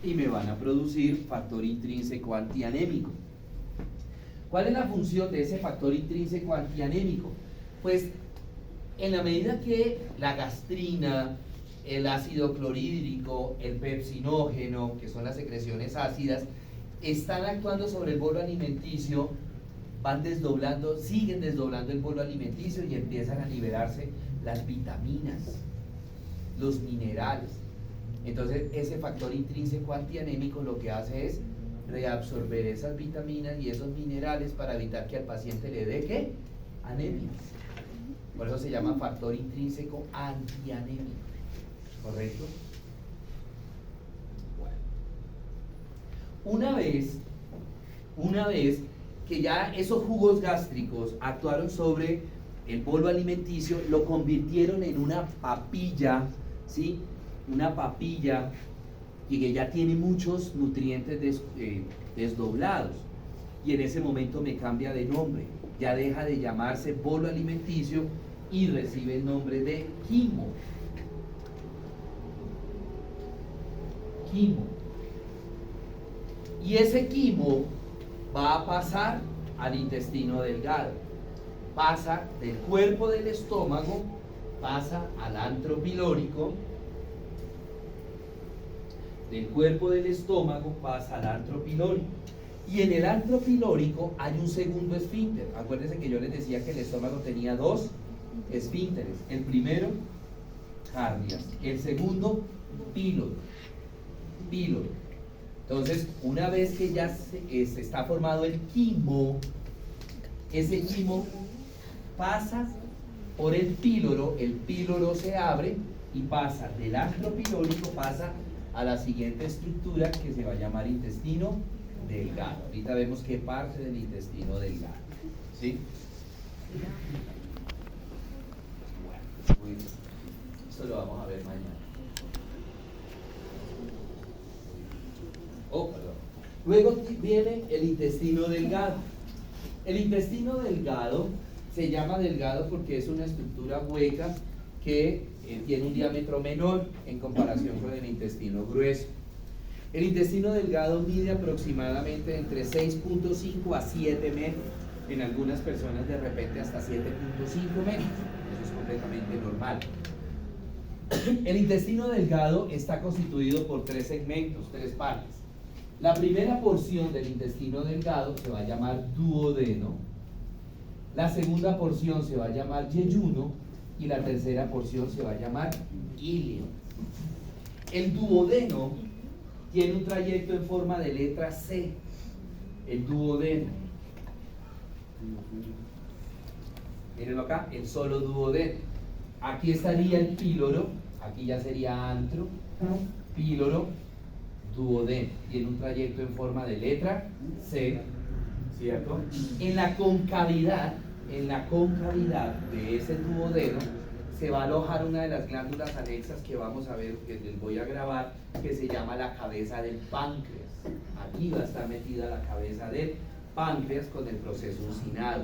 y me van a producir factor intrínseco antianémico. ¿Cuál es la función de ese factor intrínseco antianémico? Pues en la medida que la gastrina, el ácido clorhídrico, el pepsinógeno, que son las secreciones ácidas, están actuando sobre el bolo alimenticio, van desdoblando, siguen desdoblando el bolo alimenticio y empiezan a liberarse las vitaminas, los minerales. Entonces ese factor intrínseco antianémico lo que hace es reabsorber esas vitaminas y esos minerales para evitar que al paciente le dé ¿qué? Anemia. Por eso se llama factor intrínseco antianémico. ¿Correcto? Bueno. Una vez que ya esos jugos gástricos actuaron sobre el bolo alimenticio, lo convirtieron en una papilla, ¿sí? Una papilla y que ya tiene muchos nutrientes desdoblados, y en ese momento me cambia de nombre, ya deja de llamarse bolo alimenticio y recibe el nombre de quimo. Quimo. Y ese quimo va a pasar al intestino delgado, pasa del cuerpo del estómago, pasa al antro pilórico, del cuerpo del estómago pasa al antro pilórico, y en el antro pilórico hay un segundo esfínter. Acuérdense que yo les decía que el estómago tenía dos esfínteres, el primero cardias, el segundo píloro. Entonces, una vez que ya se está formado el quimo, ese quimo pasa por el píloro se abre y pasa del antro pilórico, pasa a la siguiente estructura que se va a llamar intestino delgado. Ahorita vemos qué parte del intestino delgado, ¿sí? Bueno, esto lo vamos a ver mañana. Oh, perdón. Luego viene el intestino delgado. El intestino delgado se llama delgado porque es una estructura hueca que tiene un diámetro menor en comparación con el intestino grueso. El intestino delgado mide aproximadamente entre 6.5 a 7 metros. En algunas personas de repente hasta 7.5 metros. Eso es completamente normal. El intestino delgado está constituido por tres segmentos, tres partes. La primera porción del intestino delgado se va a llamar duodeno, la segunda porción se va a llamar yeyuno y la tercera porción se va a llamar ilio. El duodeno tiene un trayecto en forma de letra C, el duodeno. Mírenlo acá, el solo duodeno. Aquí estaría el píloro, aquí ya sería antro, píloro, duodeno. Tiene un trayecto en forma de letra C, ¿cierto? En la concavidad de ese duodeno se va a alojar una de las glándulas anexas que vamos a ver, que les voy a grabar, que se llama la cabeza del páncreas. Aquí va a estar metida la cabeza del páncreas con el proceso uncinado.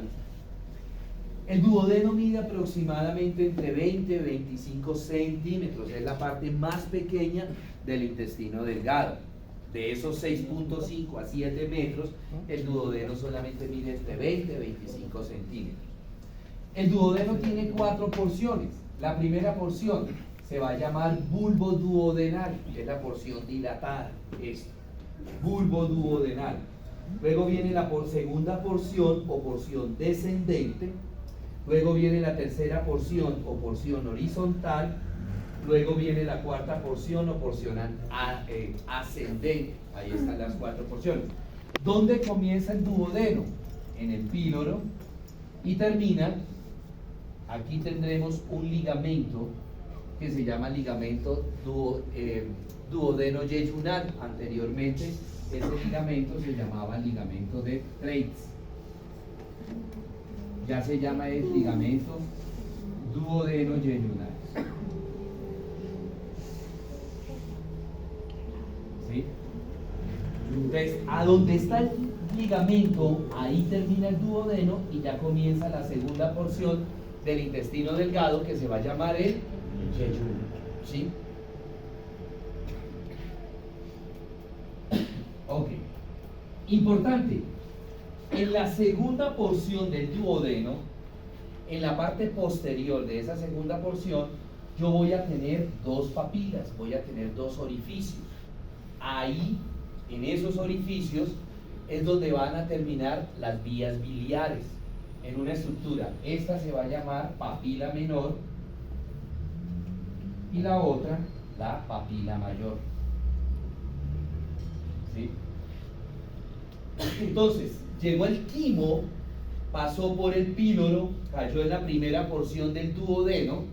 El duodeno mide aproximadamente entre 20 y 25 centímetros, es la parte más pequeña del intestino delgado. De esos 6.5 a 7 metros, el duodeno solamente mide entre 20 y 25 centímetros. El duodeno tiene 4 porciones. La primera porción se va a llamar bulbo duodenal, que es la porción dilatada, esto, bulbo duodenal. Luego viene la segunda porción o porción descendente. Luego viene la tercera porción o porción horizontal. Luego viene la cuarta porción o porción ascendente. Ahí están las 4 porciones. ¿Dónde comienza el duodeno? En el píloro y termina. Aquí tendremos un ligamento que se llama ligamento duodeno-yeyunal. Anteriormente ese ligamento se llamaba ligamento de Treitz. Ya se llama el ligamento duodeno-yeyunal. ¿Sí? Entonces, a donde está el ligamento, ahí termina el duodeno y ya comienza la segunda porción del intestino delgado que se va a llamar el yeyuno. ¿Sí? Importante, en la segunda porción del duodeno, en la parte posterior de esa segunda porción, yo voy a tener dos papilas, voy a tener dos orificios. Ahí, en esos orificios, es donde van a terminar las vías biliares en una estructura. Esta se va a llamar papila menor y la otra la papila mayor. ¿Sí? Entonces, llegó el quimo, pasó por el píloro, cayó en la primera porción del duodeno,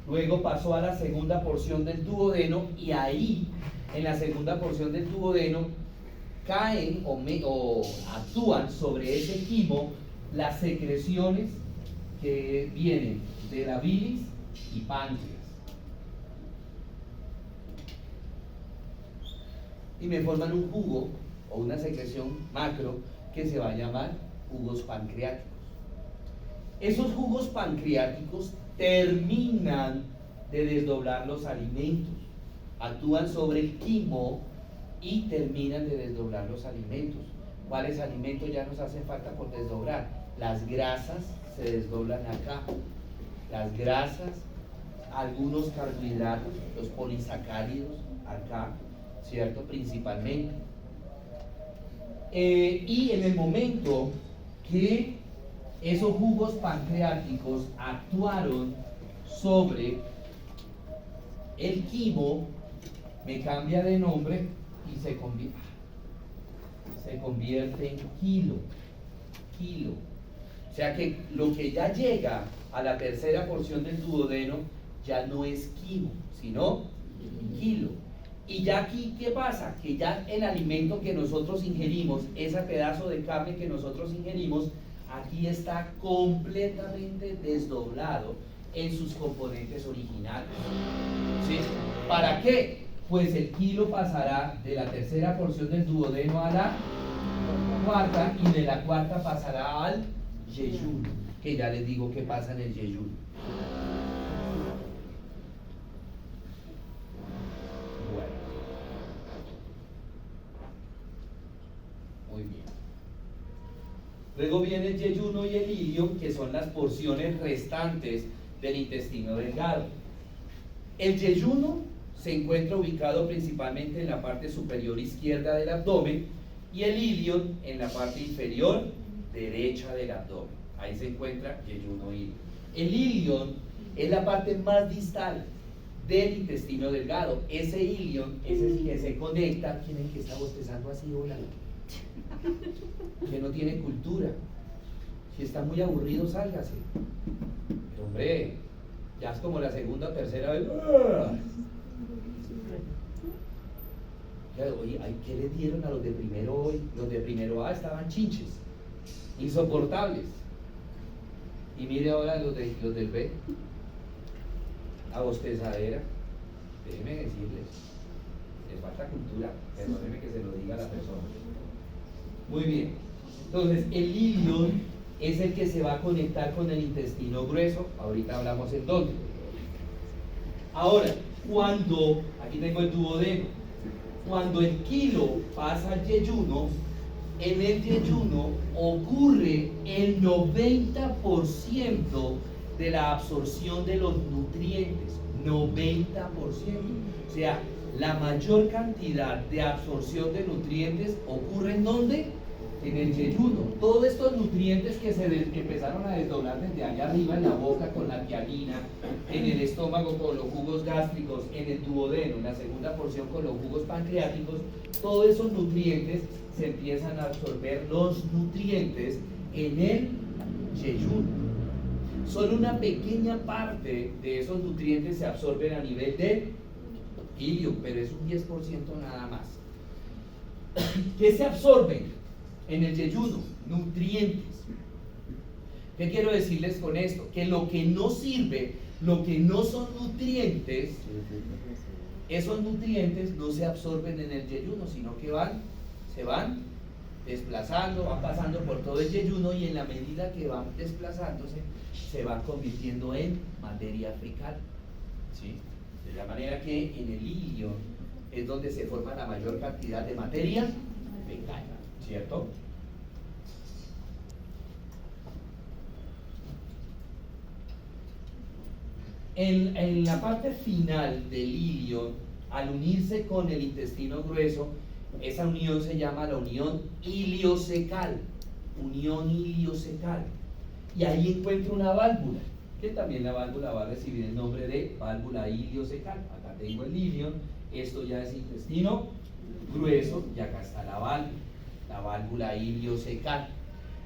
luego pasó a la segunda porción del duodeno y ahí, en la segunda porción del duodeno, caen o actúan sobre ese quimo las secreciones que vienen de la bilis y páncreas. Y me forman un jugo o una secreción macro que se va a llamar jugos pancreáticos. Esos jugos pancreáticos terminan de desdoblar los alimentos, actúan sobre el quimo y terminan de desdoblar los alimentos. ¿Cuáles alimentos ya nos hacen falta por desdoblar? Las grasas se desdoblan acá. Las grasas, algunos carbohidratos, los polisacáridos acá, ¿cierto? Principalmente. Y en el momento que esos jugos pancreáticos actuaron sobre el quimo, me cambia de nombre y se convierte en kilo. O sea que lo que ya llega a la tercera porción del duodeno ya no es quimo, sino kilo. Y ya aquí, ¿qué pasa? Que ya el alimento que nosotros ingerimos, ese pedazo de carne que nosotros ingerimos, aquí está completamente desdoblado en sus componentes originales. ¿Sí? ¿Para qué? Pues el kilo pasará de la tercera porción del duodeno a la cuarta y de la cuarta pasará al yeyuno, que ya les digo qué pasa en el yeyuno. Bueno. Muy bien. Luego viene el yeyuno y el ilion, que son las porciones restantes del intestino delgado. El yeyuno se encuentra ubicado principalmente en la parte superior izquierda del abdomen y el ilion en la parte inferior derecha del abdomen. Ahí se encuentra yeyuno y ilion. El ilion es la parte más distal del intestino delgado. Ese ilion es el que se conecta. ¿Quién es el que está bostezando así, hola? Que no tiene cultura. Si está muy aburrido, sálgase. Pero hombre, ya es como la segunda o tercera vez. Oye, ¿qué le dieron a los de primero hoy? Los de primero A estaban chinches, insoportables. Y mire ahora los del B, a bostezadera. Déjeme decirles, les falta cultura, perdónenme que se lo diga a la persona. Muy bien, entonces el ilion es el que se va a conectar con el intestino grueso. Ahorita hablamos en dónde. Ahora, aquí tengo el duodeno, cuando el kilo pasa al yeyuno, en el yeyuno ocurre el 90% de la absorción de los nutrientes, 90%. O sea, la mayor cantidad de absorción de nutrientes ocurre ¿en dónde? En el yeyuno. Todos estos nutrientes que empezaron a desdoblar desde allá arriba en la boca con la tiamina, en el estómago con los jugos gástricos, en el duodeno, en la segunda porción con los jugos pancreáticos, todos esos nutrientes se empiezan a absorber los nutrientes en el yeyuno. Solo una pequeña parte de esos nutrientes se absorben a nivel de ilion, pero es un 10% nada más. ¿Qué se absorben en el yeyuno? Nutrientes. ¿Qué quiero decirles con esto? Que lo que no sirve, lo que no son nutrientes, esos nutrientes no se absorben en el yeyuno, sino que se van desplazando, van pasando por todo el yeyuno y en la medida que van desplazándose, se van convirtiendo en materia fecal. ¿Sí? De la manera que en el ilion es donde se forma la mayor cantidad de materia fecal. ¿cierto? En la parte final del ilio, al unirse con el intestino grueso, esa unión se llama la unión iliocecal, unión iliocecal. Y ahí encuentro una válvula, que también la válvula va a recibir el nombre de válvula iliocecal. Acá tengo el ilio, esto ya es intestino grueso, y acá está la válvula iliocecal.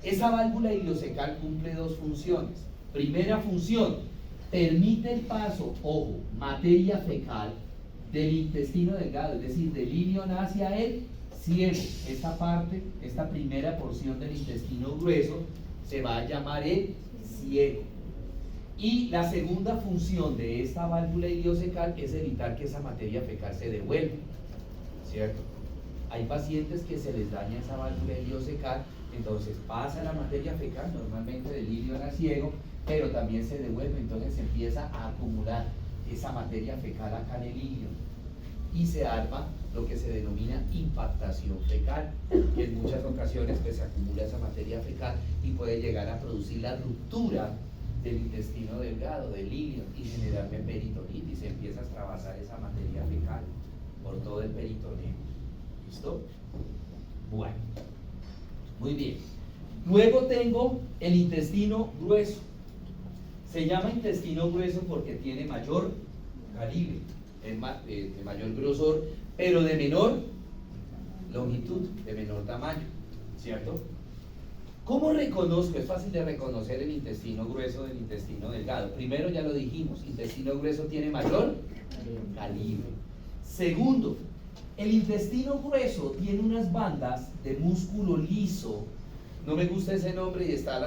Esa válvula iliocecal cumple dos funciones. Primera función, permite el paso, ojo, materia fecal del intestino delgado, es decir, del ilion hacia el ciego. Esta parte, esta primera porción del intestino grueso, se va a llamar el ciego. Y la segunda función de esta válvula iliocecal es evitar que esa materia fecal se devuelva, ¿cierto? Hay pacientes que se les daña esa válvula iliocecal, entonces pasa la materia fecal normalmente del ilion al ciego, pero también se devuelve, entonces se empieza a acumular esa materia fecal acá en el ilion y se arma lo que se denomina impactación fecal, que en muchas ocasiones pues, se acumula esa materia fecal y puede llegar a producir la ruptura del intestino delgado, del ilion, y generarme peritonitis, se empieza a extravasar esa materia fecal por todo el peritoneo. ¿Listo? Bueno, muy bien. Luego tengo el intestino grueso. Se llama intestino grueso porque tiene mayor calibre, de mayor grosor, pero de menor longitud, de menor tamaño, ¿cierto? ¿Cómo reconozco? Es fácil de reconocer el intestino grueso del intestino delgado. Primero ya lo dijimos, intestino grueso tiene mayor calibre. Segundo, el intestino grueso tiene unas bandas de músculo liso. No me gusta ese nombre y está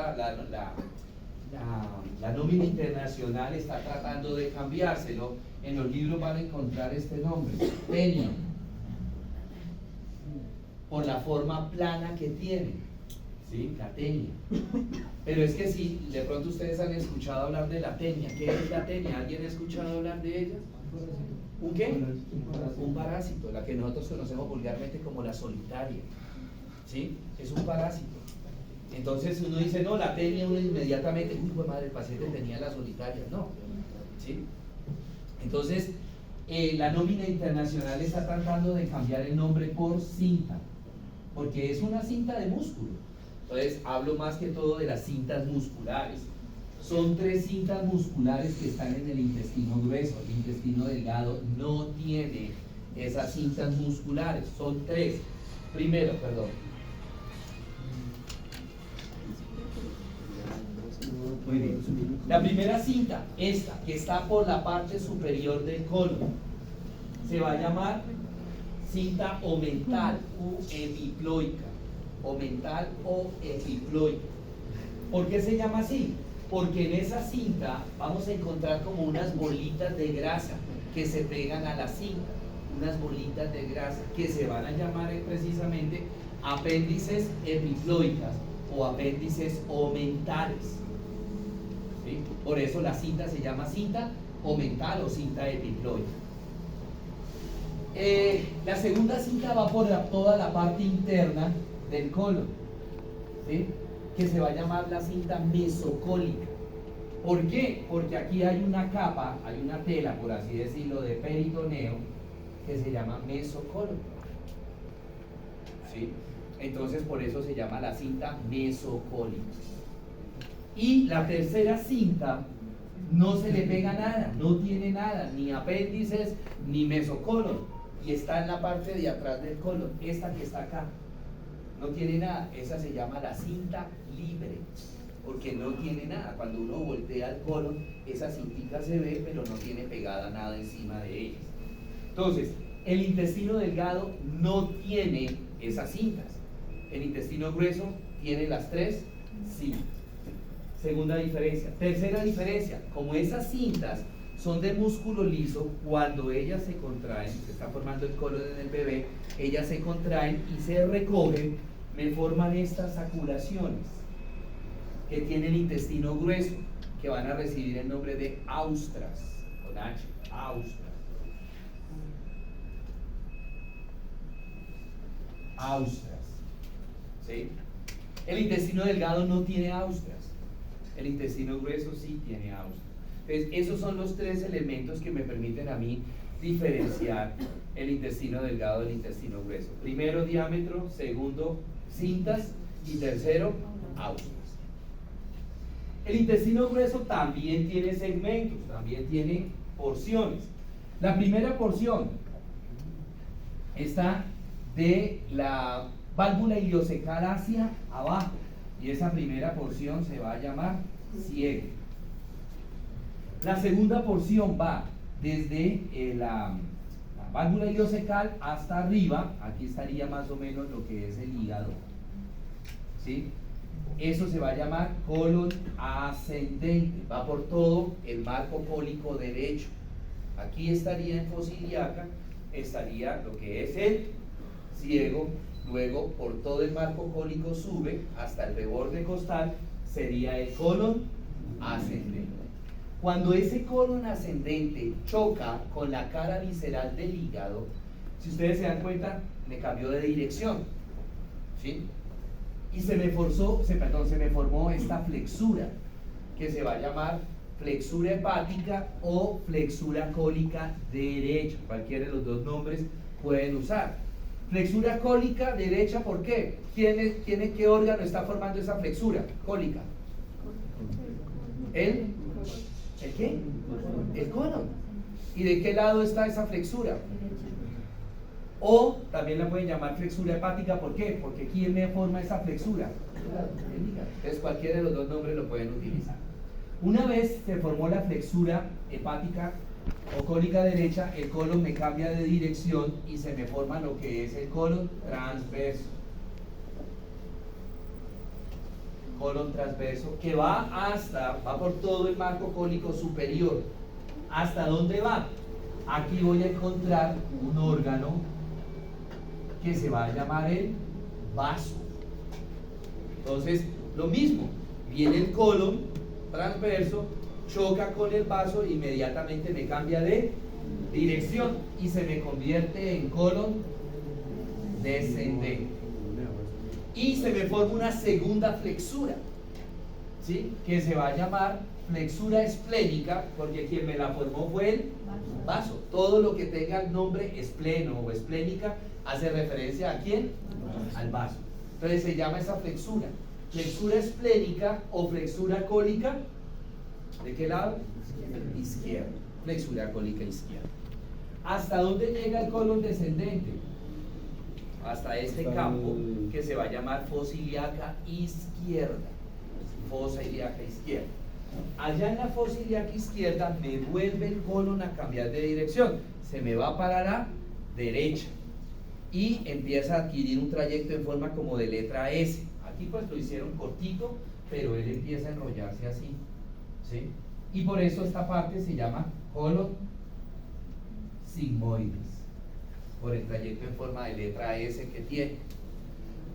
la nómina internacional está tratando de cambiárselo. En los libros van a encontrar este nombre, tenia, por la forma plana que tiene, ¿sí? La tenia. Pero es que si de pronto ustedes han escuchado hablar de la tenia, ¿qué es la tenia? ¿Alguien ha escuchado hablar de ella? ¿Un qué? Un parásito, la que nosotros conocemos vulgarmente como la solitaria, ¿sí? Es un parásito. Entonces uno dice, no, la tenia, uno inmediatamente, uy, pues madre, el paciente tenía la solitaria, no, ¿sí? Entonces, la nómina internacional está tratando de cambiar el nombre por cinta, porque es una cinta de músculo. Entonces, hablo más que todo de las cintas musculares. Son 3 cintas musculares que están en el intestino grueso. El intestino delgado no tiene esas cintas musculares, son 3. Primero, muy bien. La primera cinta, esta, que está por la parte superior del colon, se va a llamar cinta omental u epiploica. Omental o epiploica. ¿Por qué se llama así? Porque en esa cinta vamos a encontrar como unas bolitas de grasa que se pegan a la cinta, unas bolitas de grasa que se van a llamar precisamente apéndices epiploicas o apéndices omentales. ¿Sí? Por eso la cinta se llama cinta omental o cinta epiploica. La segunda cinta va por toda la parte interna del colon, ¿sí? Que se va a llamar la cinta mesocólica. ¿Por qué? Porque aquí hay una capa, hay una tela, por así decirlo, de peritoneo que se llama mesocolon, ¿sí? Entonces por eso se llama la cinta mesocólica. Y la tercera cinta no se le pega nada, no tiene nada, ni apéndices ni mesocolon, y está en la parte de atrás del colon. Esta que está acá no tiene nada, esa se llama la cinta libre, porque no tiene nada. Cuando uno voltea el colon, esa cintita se ve, pero no tiene pegada nada encima de ellas. Entonces, el intestino delgado no tiene esas cintas. El intestino grueso tiene las 3 cintas. Segunda diferencia. Tercera diferencia, como esas cintas son de músculo liso, cuando ellas se contraen, se está formando el colon en el bebé, ellas se contraen y se recogen, me forman estas aculaciones que tiene el intestino grueso, que van a recibir el nombre de austras, con H, austras. Austras. ¿sí? El intestino delgado no tiene austras, el intestino grueso sí tiene austras. Entonces, esos son los tres elementos que me permiten a mí diferenciar el intestino delgado del intestino grueso. Primero, diámetro; segundo, cintas; y tercero, austras. El intestino grueso también tiene segmentos, también tiene porciones. La primera porción está de la válvula iliocecal hacia abajo, y esa primera porción se va a llamar ciego. La segunda porción va desde la válvula iliocecal hasta arriba. Aquí estaría más o menos lo que es el hígado, ¿sí? Eso se va a llamar colon ascendente, va por todo el marco cólico derecho. Aquí estaría en fosa ilíaca, estaría lo que es el ciego, luego por todo el marco cólico sube hasta el reborde costal, sería el colon ascendente. Cuando ese colon ascendente choca con la cara visceral del hígado, si ustedes se dan cuenta, me cambió de dirección, ¿sí? Y se me formó esta flexura, que se va a llamar flexura hepática o flexura cólica derecha. Cualquiera de los dos nombres pueden usar. Flexura cólica derecha, ¿por qué? ¿Qué órgano está formando esa flexura cólica? ¿El qué? El colon. ¿Y de qué lado está esa flexura? O también la pueden llamar flexura hepática, ¿por qué? Porque ¿quién me forma esa flexura? El hígado. Entonces cualquiera de los dos nombres lo pueden utilizar. Una vez se formó la flexura hepática o cólica derecha, el colon me cambia de dirección y se me forma lo que es el colon transverso. Colon transverso que va por todo el marco cólico superior. ¿Hasta dónde va? Aquí voy a encontrar un órgano que se va a llamar el vaso. Entonces, lo mismo, viene el colon transverso, choca con el vaso, inmediatamente me cambia de dirección y se me convierte en colon descendente. Y se me forma una segunda flexura, ¿sí? Que se va a llamar flexura esplénica, porque quien me la formó fue el vaso. Todo lo que tenga el nombre espleno o esplénica hace referencia ¿a quién? Al vaso. Entonces se llama esa flexura flexura esplénica o flexura cólica. ¿De qué lado? Izquierdo. Flexura cólica izquierda. ¿Hasta dónde llega el colon descendente? Hasta este campo que se va a llamar fosa ilíaca izquierda. Fosa ilíaca izquierda. Allá en la fosa ilíaca izquierda me vuelve el colon a cambiar de dirección. Se me va para la derecha y empieza a adquirir un trayecto en forma como de letra S. Aquí pues lo hicieron cortito, pero él empieza a enrollarse así, ¿sí? Y por eso esta parte se llama colon sigmoides, por el trayecto en forma de letra S que tiene.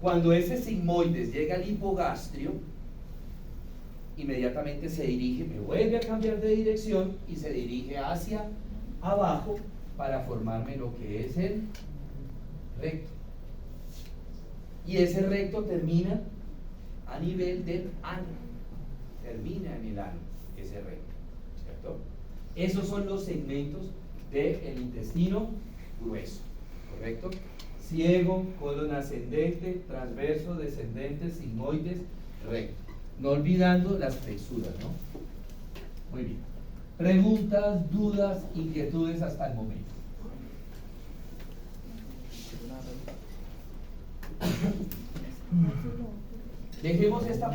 Cuando ese sigmoides llega al hipogastrio, inmediatamente se dirige, me vuelve a cambiar de dirección y se dirige hacia abajo para formarme lo que es el recto. Y ese recto termina a nivel del ano, termina en el ano ese recto, ¿cierto? Esos son los segmentos del intestino grueso, ¿correcto? Ciego, colon ascendente, transverso, descendente, sigmoides, recto. No olvidando las flexuras, ¿no? Muy bien. Preguntas, dudas, inquietudes hasta el momento. Dejemos esta